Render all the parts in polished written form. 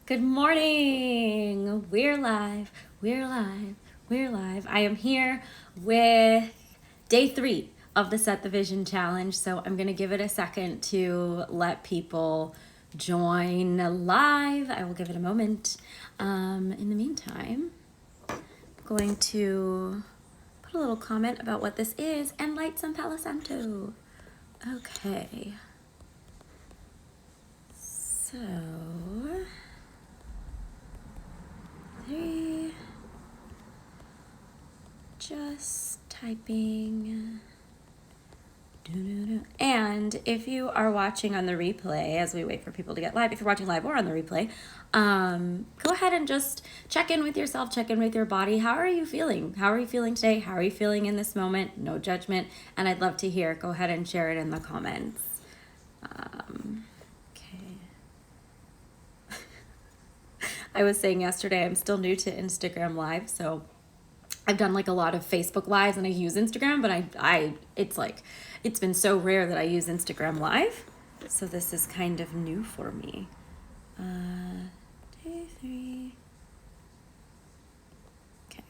Good morning. We're live. We're live. We're live. I am here with day 3 of the Set the Vision Challenge. So I'm going to give it a second to let people join live. I will give it a moment. In the meantime, I'm going to put a little comment about what this is and light some Palo Santo. Okay. So... 3, just typing. And if you are watching on the replay, as we wait for people to get live, if you're watching live or on the replay, go ahead and just check in with yourself, check in with your body. How are you feeling? How are you feeling today? How are you feeling in this moment? No judgment. And I'd love to hear. Go ahead and share it in the comments. I was saying yesterday, I'm still new to Instagram Live, so I've done like a lot of Facebook Lives and I use Instagram, but it's been so rare that I use Instagram Live, so this is kind of new for me. Day 3. Okay.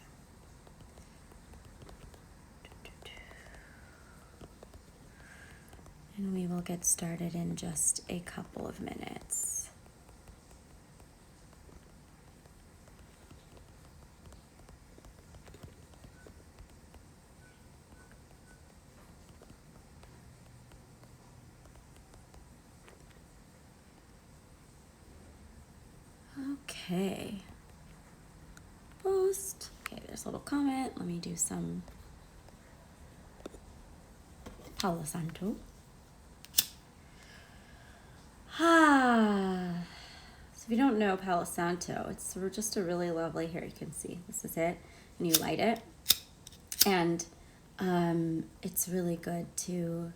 And we will get started in just a couple of minutes. Okay. Post. Okay, there's a little comment. Let me do some Palo Santo. So if you don't know Palo Santo, it's just a really lovely, here you can see, this is it, and you light it. And it's really good to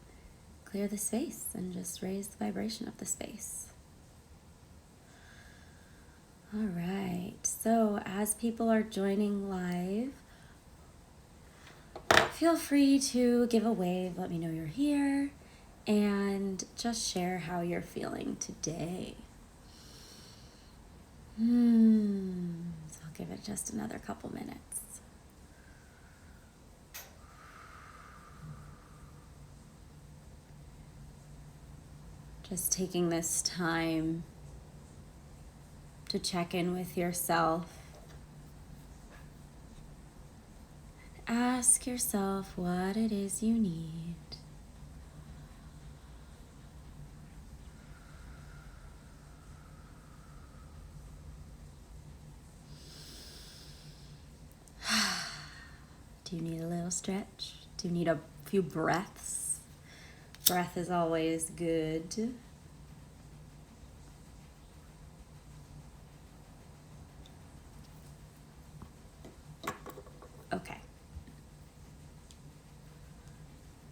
clear the space and just raise the vibration of the space. All right, so as people are joining live, feel free to give a wave, let me know you're here, and just share how you're feeling today. So I'll give it just another couple minutes. Just taking this time to check in with yourself. Ask yourself what it is you need. Do you need a little stretch? Do you need a few breaths? Breath is always good. Okay.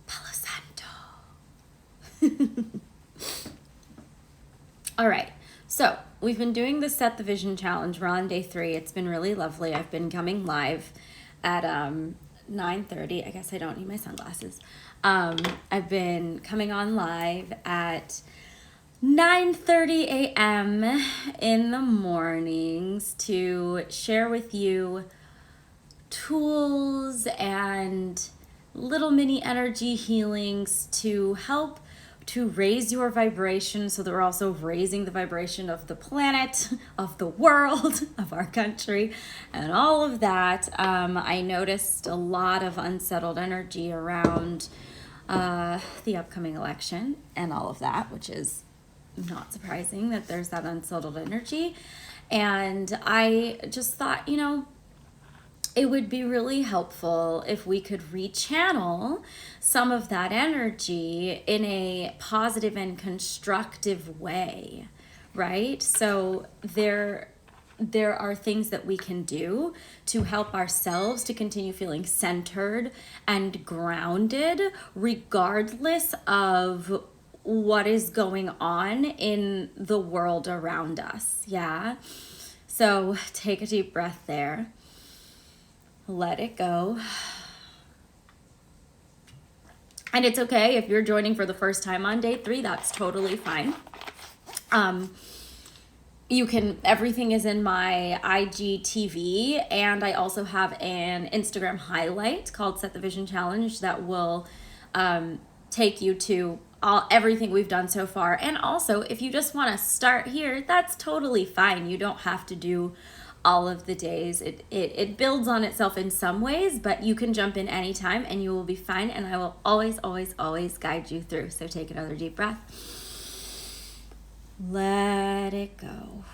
Palo Santo. All right. So we've been doing the Set the Vision Challenge. We're on day 3. It's been really lovely. I've been coming live at 9:30. I guess I don't need my sunglasses. I've been coming on live at 9:30 a.m. in the mornings to share with you tools and little mini energy healings to help to raise your vibration, so that we're also raising the vibration of the planet, of the world, of our country, and all of that. I noticed a lot of unsettled energy around the upcoming election and all of that, which is not surprising that there's that unsettled energy. And I just thought, it would be really helpful if we could rechannel some of that energy in a positive and constructive way, right? So there are things that we can do to help ourselves to continue feeling centered and grounded regardless of what is going on in the world around us. Yeah. So take a deep breath there. Let it go. And it's okay if you're joining for the first time on day 3, that's totally fine. everything is in my IGTV, and I also have an Instagram highlight called Set the Vision Challenge that will take you to everything we've done so far. And also, if you just want to start here, that's totally fine. You don't have to do all of the days. It builds on itself in some ways, but you can jump in anytime and you will be fine. And I will always, always, always guide you through. So take another deep breath. Let it go.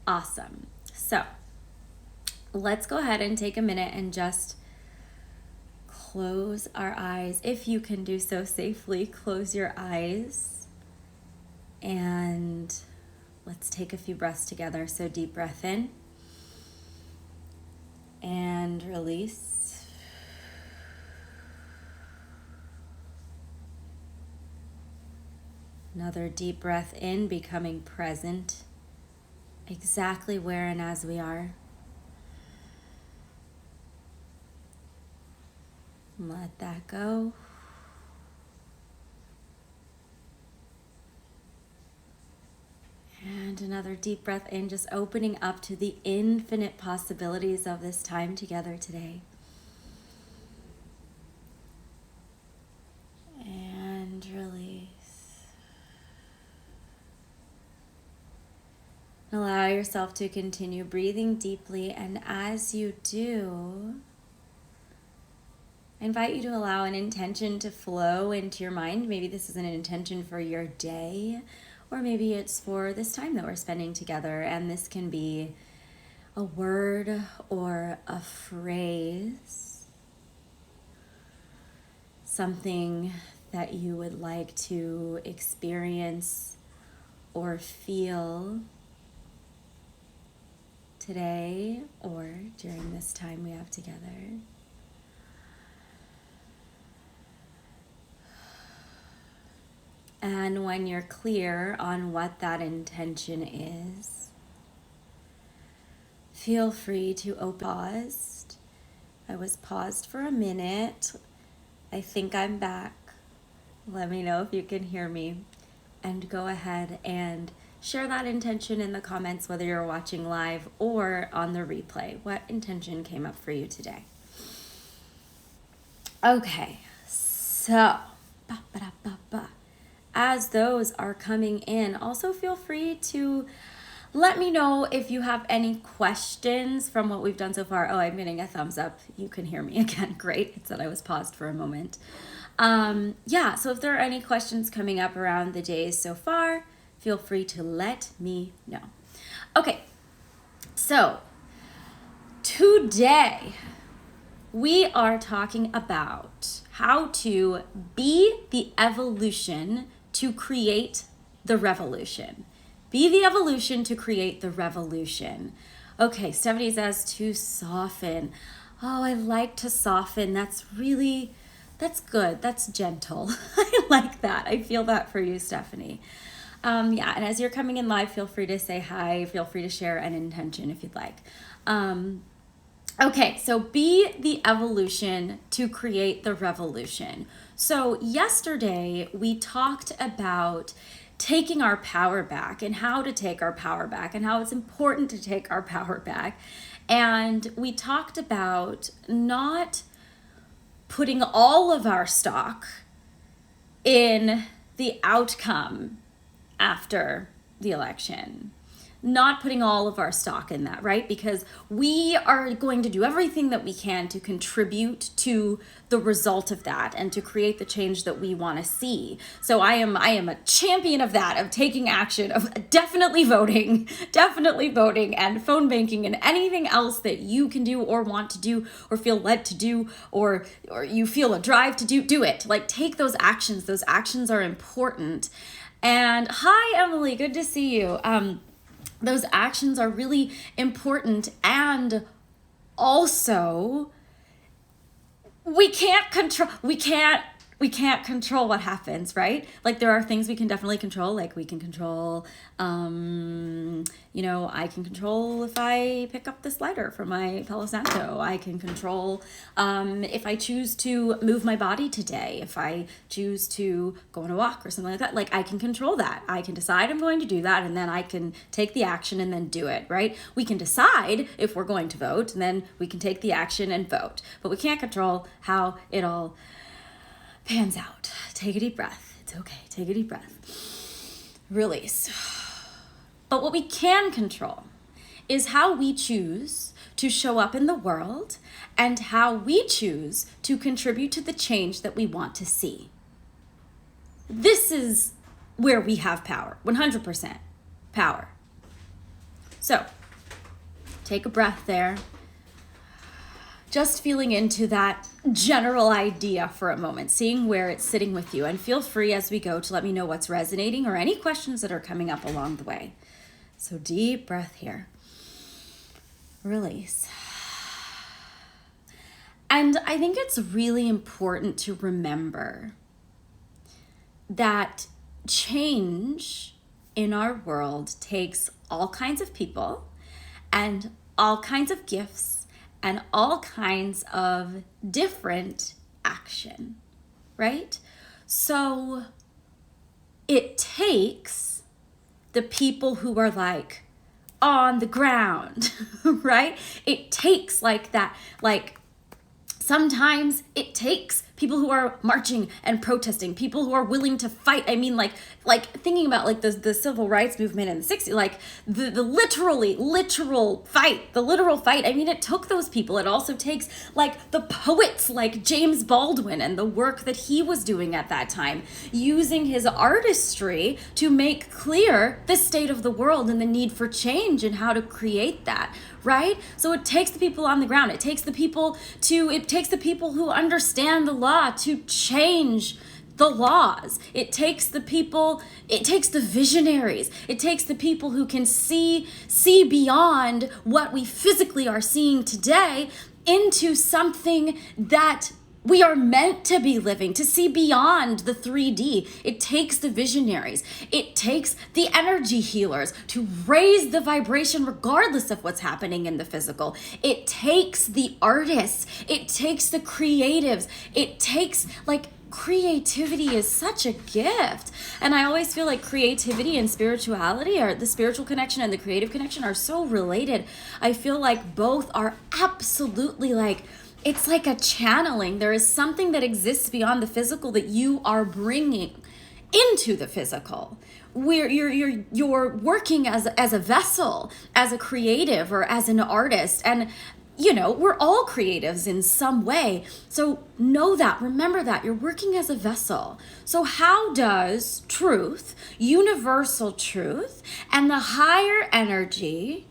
Awesome. So let's go ahead and take a minute and just close our eyes. If you can do so safely, close your eyes. And let's take a few breaths together. So deep breath in and release. Another deep breath in, becoming present exactly where and as we are. Let that go. And another deep breath in, just opening up to the infinite possibilities of this time together today. And release. Allow yourself to continue breathing deeply, and as you do, I invite you to allow an intention to flow into your mind. Maybe this is an intention for your day, or maybe it's for this time that we're spending together, and this can be a word or a phrase, something that you would like to experience or feel today or during this time we have together. And when you're clear on what that intention is, feel free to pause. I was paused for a minute. I think I'm back. Let me know if you can hear me. And go ahead and share that intention in the comments, whether you're watching live or on the replay. What intention came up for you today? Okay, so as those are coming in, also feel free to let me know if you have any questions from what we've done so far. Oh, I'm getting a thumbs up. You can hear me again. Great. It said I was paused for a moment. So if there are any questions coming up around the days so far, feel free to let me know. Okay, so today we are talking about how to be the evolution to create the revolution. Be the evolution to create the revolution. Okay, Stephanie says to soften. Oh, I like to soften. That's good. That's gentle. I like that. I feel that for you, Stephanie. And as you're coming in live, feel free to say hi. Feel free to share an intention if you'd like. Okay, so be the evolution to create the revolution. So yesterday we talked about taking our power back and how to take our power back and how it's important to take our power back. And we talked about not putting all of our stock in the outcome after the election. Not putting all of our stock in that, right? Because we are going to do everything that we can to contribute to the result of that and to create the change that we want to see. So I am a champion of that, of taking action, of definitely voting, and phone banking and anything else that you can do or want to do or feel led to do or you feel a drive to do it. Like, take those actions. Those actions are important. And hi, Emily, good to see you. Those actions are really important, and also we can't we can't control what happens, right? Like there are things we can definitely control. Like we can control, I can control if I pick up this lighter from my Palo Santo. I can control if I choose to move my body today. If I choose to go on a walk or something like that, like I can control that. I can decide I'm going to do that, and then I can take the action and then do it, right? We can decide if we're going to vote, and then we can take the action and vote. But we can't control how it all pans out. Take a deep breath. It's okay. Take a deep breath. Release. But what we can control is how we choose to show up in the world and how we choose to contribute to the change that we want to see. This is where we have power, 100% power. So, take a breath there. Just feeling into that general idea for a moment, seeing where it's sitting with you, and feel free as we go to let me know what's resonating or any questions that are coming up along the way. So deep breath here. Release. And I think it's really important to remember that change in our world takes all kinds of people and all kinds of gifts and all kinds of different action, right? So it takes the people who are like on the ground, right? It takes like that, like sometimes it takes people who are marching and protesting, people who are willing to fight. I mean, like thinking about like the civil rights movement in the 60s, like the literal fight. I mean, it took those people. It also takes like the poets like James Baldwin and the work that he was doing at that time, using his artistry to make clear the state of the world and the need for change and how to create that, right? So it takes the people on the ground. It takes the people who understand the law to change the laws. It takes the people, it takes the visionaries. It takes the people who can see beyond what we physically are seeing today into something that we are meant to be living, to see beyond the 3D. It takes the visionaries. It takes the energy healers to raise the vibration regardless of what's happening in the physical. It takes the artists. It takes the creatives. It takes creativity is such a gift. And I always feel like creativity and spirituality, or the spiritual connection and the creative connection, are so related. I feel like both are absolutely it's like a channeling. There is something that exists beyond the physical that you are bringing into the physical, where you're working as a vessel, as a creative or as an artist. And we're all creatives in some way. So know that, remember that you're working as a vessel. So how does truth, universal truth, and the higher energy,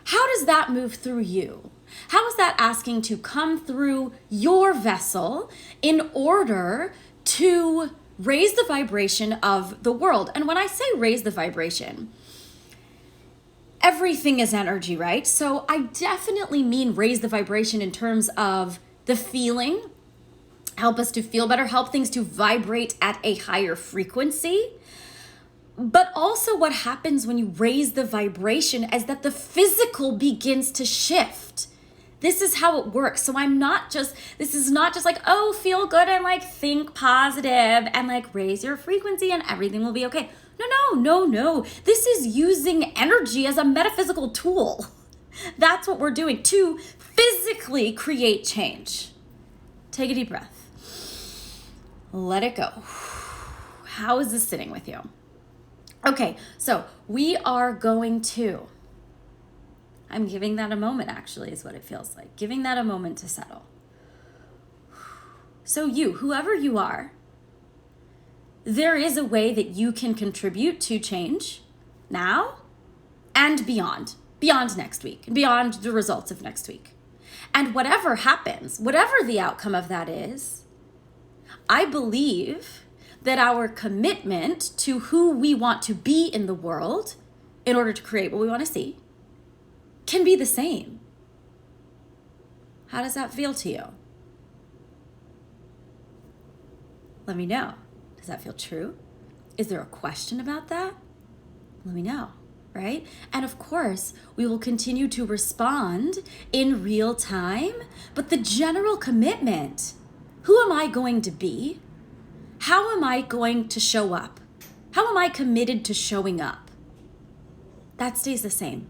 how does that move through you? How is that asking to come through your vessel in order to raise the vibration of the world? And when I say raise the vibration, everything is energy, right? So I definitely mean raise the vibration in terms of the feeling, help us to feel better, help things to vibrate at a higher frequency. But also what happens when you raise the vibration is that the physical begins to shift. This is how it works. So this is not just feel good and think positive and raise your frequency and everything will be okay. No. This is using energy as a metaphysical tool. That's what we're doing to physically create change. Take a deep breath. Let it go. How is this sitting with you? Okay, so we are going to, I'm giving that a moment, actually, is what it feels like. Giving that a moment to settle. So whoever you are, there is a way that you can contribute to change now and beyond next week, beyond the results of next week. And whatever happens, whatever the outcome of that is, I believe that our commitment to who we want to be in the world in order to create what we want to see can be the same. How does that feel to you? Let me know. Does that feel true? Is there a question about that? Let me know, right? And of course, we will continue to respond in real time, but the general commitment, who am I going to be? How am I going to show up? How am I committed to showing up? That stays the same.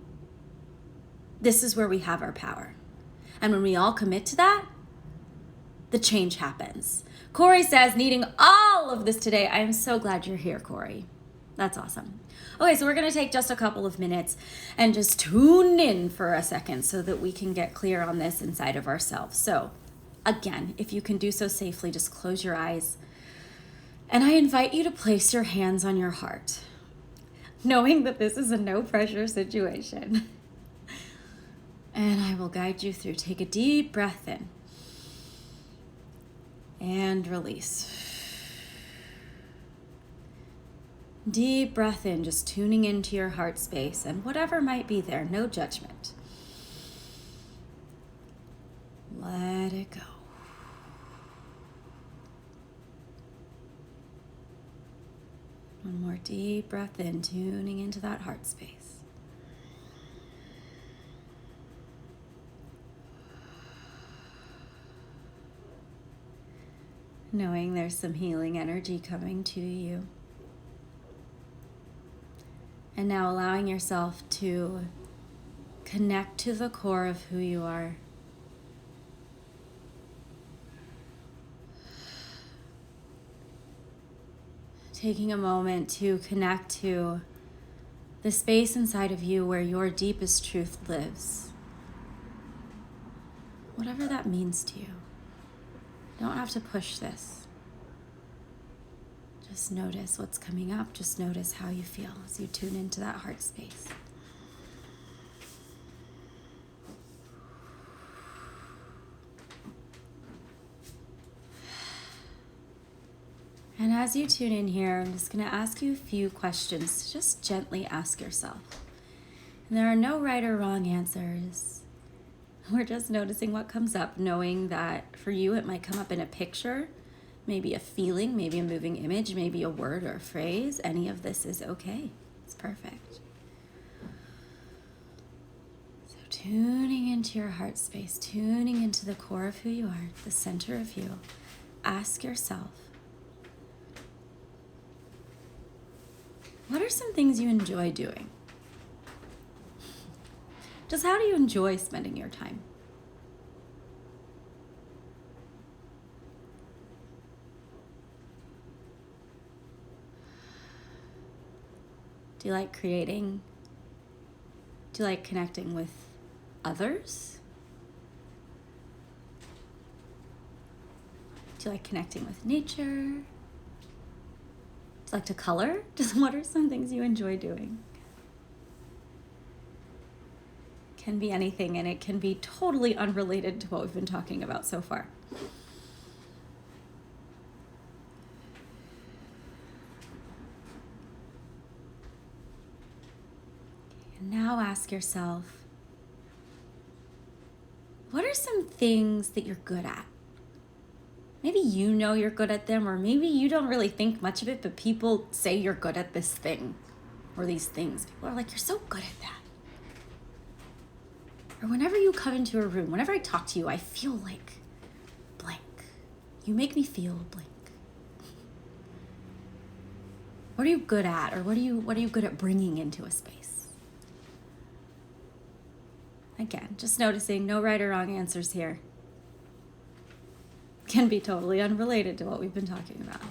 This is where we have our power. And when we all commit to that, the change happens. Corey says, needing all of this today. I am so glad you're here, Corey. That's awesome. Okay, so we're going to take just a couple of minutes and just tune in for a second so that we can get clear on this inside of ourselves. So again, if you can do so safely, just close your eyes. And I invite you to place your hands on your heart, knowing that this is a no pressure situation. And I will guide you through. Take a deep breath in and release. Deep breath in, just tuning into your heart space and whatever might be there, no judgment. Let it go. One more deep breath in, tuning into that heart space. Knowing there's some healing energy coming to you. And now allowing yourself to connect to the core of who you are. Taking a moment to connect to the space inside of you where your deepest truth lives. Whatever that means to you. You don't have to push this. Just notice what's coming up. Just notice how you feel as you tune into that heart space. And as you tune in here, I'm just going to ask you a few questions to just gently ask yourself. And there are no right or wrong answers. We're just noticing what comes up, knowing that for you it might come up in a picture, maybe a feeling, maybe a moving image, maybe a word or a phrase. Any of this is okay. It's perfect. So tuning into your heart space, tuning into the core of who you are, the center of you, ask yourself, what are some things you enjoy doing? Just how do you enjoy spending your time? Do you like creating? Do you like connecting with others? Do you like connecting with nature? Do you like to color? Just what are some things you enjoy doing? Can be anything, and it can be totally unrelated to what we've been talking about so far. And now ask yourself, what are some things that you're good at? Maybe you know you're good at them, or maybe you don't really think much of it, but people say you're good at this thing or these things. People are like, you're so good at that. Or whenever you come into a room, whenever I talk to you, I feel like blank. You make me feel blank. What are you good at? Or what are you good at bringing into a space? Again, just noticing, no right or wrong answers here. Can be totally unrelated to what we've been talking about.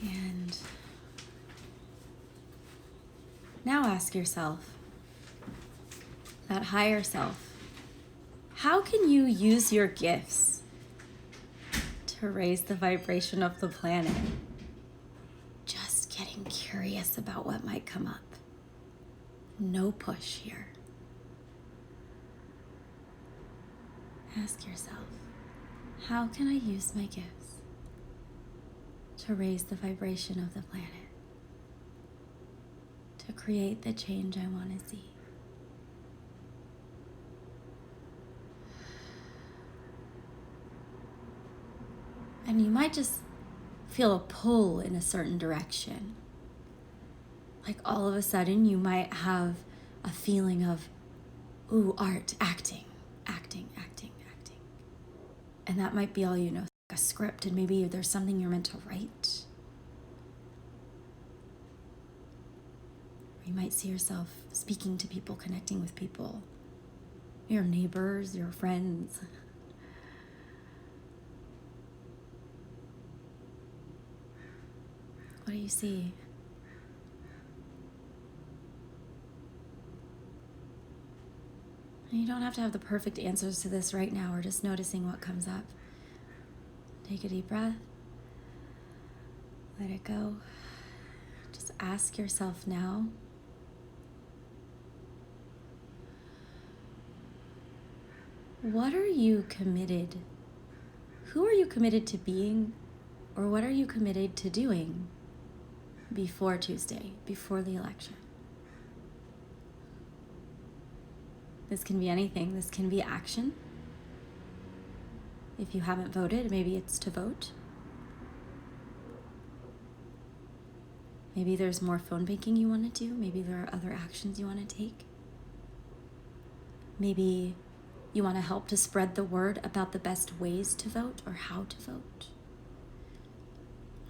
And now ask yourself, that higher self, how can you use your gifts to raise the vibration of the planet? Just getting curious about what might come up. No push here. Ask yourself, how can I use my gifts to raise the vibration of the planet? to create the change I want to see. And you might just feel a pull in a certain direction. Like all of a sudden you might have a feeling of, ooh, art, acting. And that might be all you know, like a script, and maybe there's something you're meant to write. Or you might see yourself speaking to people, connecting with people, your neighbors, your friends. What do you see? And you don't have to have the perfect answers to this right now. We're just noticing what comes up. Take a deep breath. Let it go. Just ask yourself now, what are you committed? Who are you committed to being? Or what are you committed to doing before Tuesday, before the election? This can be anything. This can be action. If you haven't voted, maybe it's to vote. Maybe there's more phone banking you want to do. Maybe there are other actions you want to take. Maybe you want to help to spread the word about the best ways to vote or how to vote.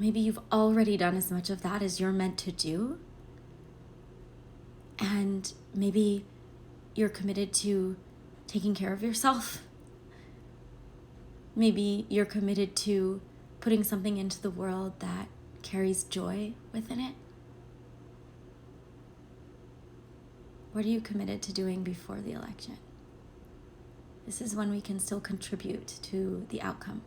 Maybe you've already done as much of that as you're meant to do. And maybe you're committed to taking care of yourself. Maybe you're committed to putting something into the world that carries joy within it. What are you committed to doing before the election? This is when we can still contribute to the outcome.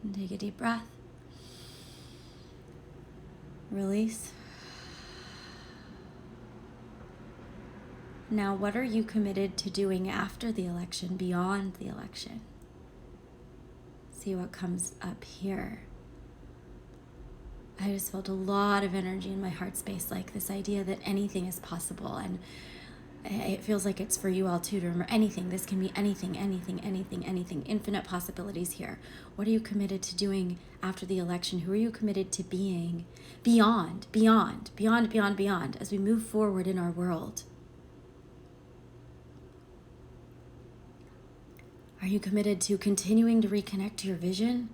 And take a deep breath. Release. Now, what are you committed to doing after the election, beyond the election? See what comes up here. I just felt a lot of energy in my heart space, like this idea that anything is possible. And it feels like it's for you all too, to remember anything. This can be anything, infinite possibilities here. What are you committed to doing after the election? Who are you committed to being beyond, as we move forward in our world? Are you committed to continuing to reconnect to your vision?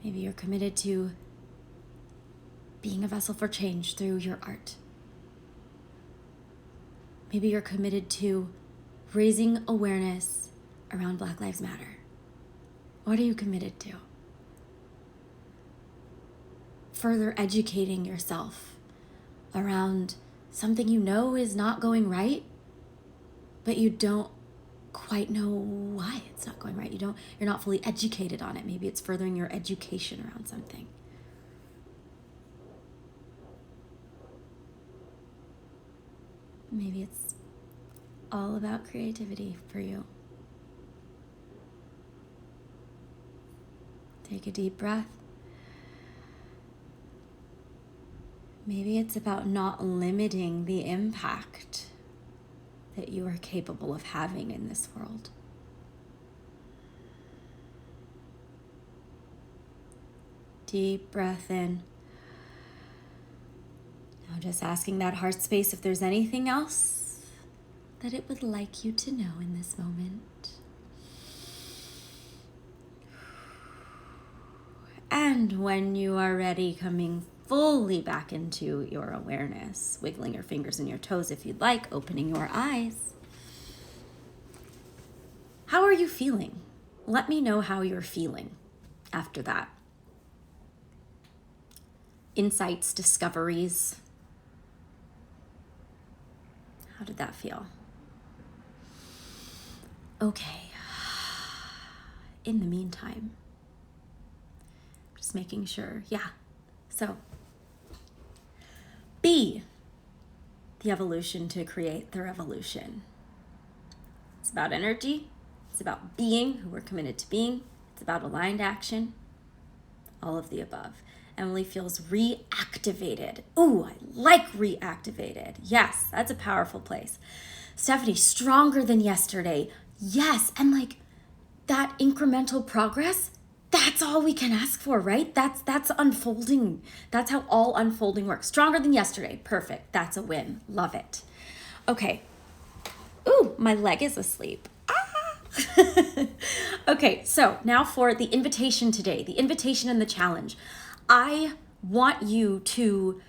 Maybe you're committed to being a vessel for change through your art. Maybe you're committed to raising awareness around Black Lives Matter. What are you committed to? Further educating yourself around something you know is not going right, but you don't quite know why it's not going right. You're not fully educated on it. Maybe it's furthering your education around something. Maybe it's all about creativity for you. Take a deep breath. Maybe it's about not limiting the impact that you are capable of having in this world. Deep breath in. Now just asking that heart space if there's anything else that it would like you to know in this moment. And when you are ready, coming fully back into your awareness, wiggling your fingers and your toes if you'd like, opening your eyes. How are you feeling? Let me know how you're feeling after that. Insights, discoveries. How did that feel? Okay. In the meantime, just making sure. Yeah. So, be the evolution to create the revolution. It's about energy. It's about being who we're committed to being. It's about aligned action. All of the above. Emily feels reactivated. Ooh, I like reactivated. Yes, that's a powerful place. Stephanie, stronger than yesterday. Yes, and like that incremental progress, that's all we can ask for, right? That's unfolding. That's how all unfolding works. Stronger than yesterday. Perfect. That's a win. Love it. Okay. Ooh, my leg is asleep. Okay, so now for the invitation today, the invitation and the challenge. I want you to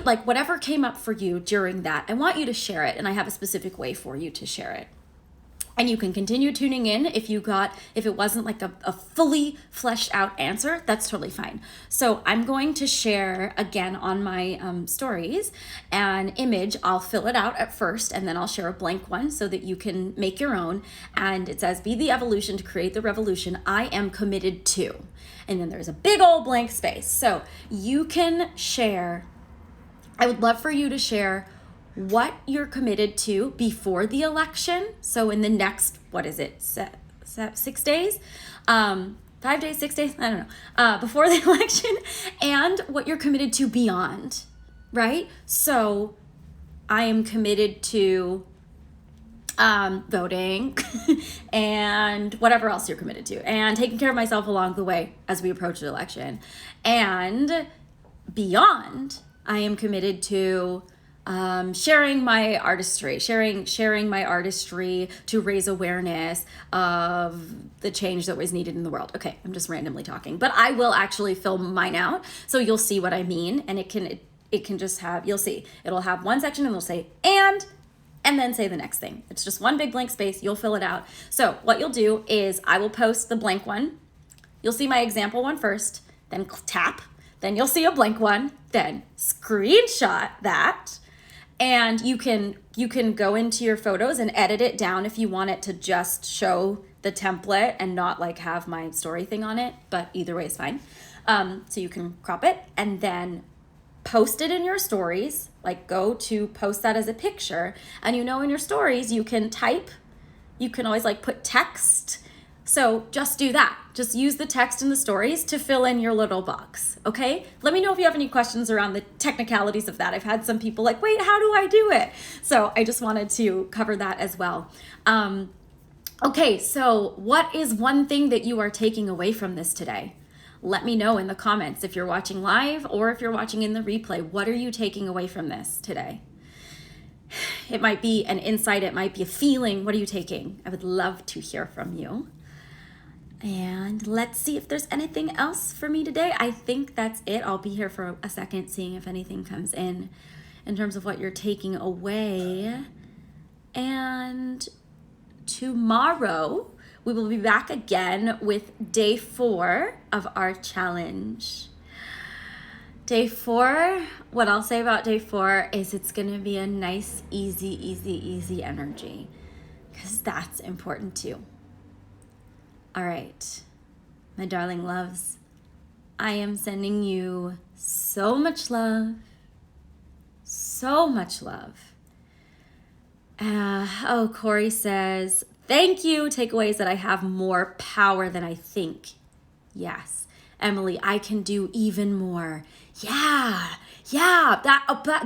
like whatever came up for you during that, I want you to share it, and I have a specific way for you to share it. And you can continue tuning in if it wasn't like a fully fleshed out answer, that's totally fine. So I'm going to share again on my stories an image. I'll fill it out at first, and then I'll share a blank one so that you can make your own. And it says, be the evolution to create the revolution I am committed to. And then there's a big old blank space. So you can share, I would love for you to share what you're committed to before the election. So in the next, 6 days? 5 days, 6 days? I don't know. Before the election, and what you're committed to beyond, right? So I am committed to voting and whatever else you're committed to, and taking care of myself along the way as we approach the election. And beyond, I am committed to sharing my artistry to raise awareness of the change that was needed in the world. Okay, I'm just randomly talking, but I will actually film mine out so you'll see what I mean. And it can just have, you'll see, it'll have one section and it'll say, and then say the next thing. It's just one big blank space. You'll fill it out. So what you'll do is I will post the blank one. You'll see my example one first, then tap, then you'll see a blank one, then screenshot that. And you can go into your photos and edit it down if you want it to just show the template and not like have my story thing on it, but either way is fine. So you can crop it and then post it in your stories, like go to post that as a picture. And in your stories, you can type, you can always like put text. So just do that. Just use the text in the stories to fill in your little box, okay? Let me know if you have any questions around the technicalities of that. I've had some people like, wait, how do I do it? So I just wanted to cover that as well. Okay, so what is one thing that you are taking away from this today? Let me know in the comments if you're watching live or if you're watching in the replay. What are you taking away from this today? It might be an insight, it might be a feeling. What are you taking? I would love to hear from you. And let's see if there's anything else for me today. I think that's it. I'll be here for a second, seeing if anything comes in terms of what you're taking away. And tomorrow, we will be back again with day 4 of our challenge. Day 4, what I'll say about day 4 is it's going to be a nice, easy energy, because that's important too. All right, my darling loves, I am sending you so much love, so much love. Corey says, thank you. Takeaways that I have more power than I think. Yes. Emily, I can do even more. Yeah,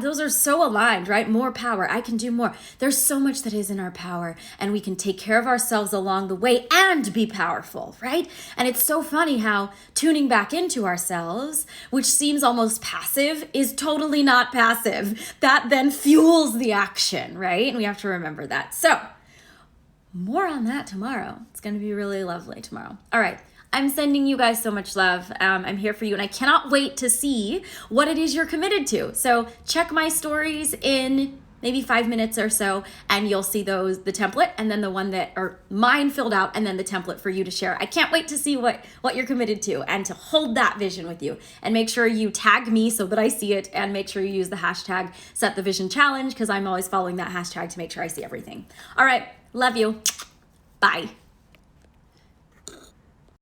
those are so aligned, right? More power. I can do more. There's so much that is in our power, and we can take care of ourselves along the way and be powerful, right? And it's so funny how tuning back into ourselves, which seems almost passive, is totally not passive. That then fuels the action, right? And we have to remember that. So more on that tomorrow. It's going to be really lovely tomorrow. All right. I'm sending you guys so much love. I'm here for you, and I cannot wait to see what it is you're committed to. So check my stories in maybe 5 minutes or so, and you'll see the template, and then the one that, or mine filled out, and then the template for you to share. I can't wait to see what you're committed to and to hold that vision with you. And make sure you tag me so that I see it, and make sure you use the hashtag #SetTheVisionChallenge, because I'm always following that hashtag to make sure I see everything. All right, love you. Bye.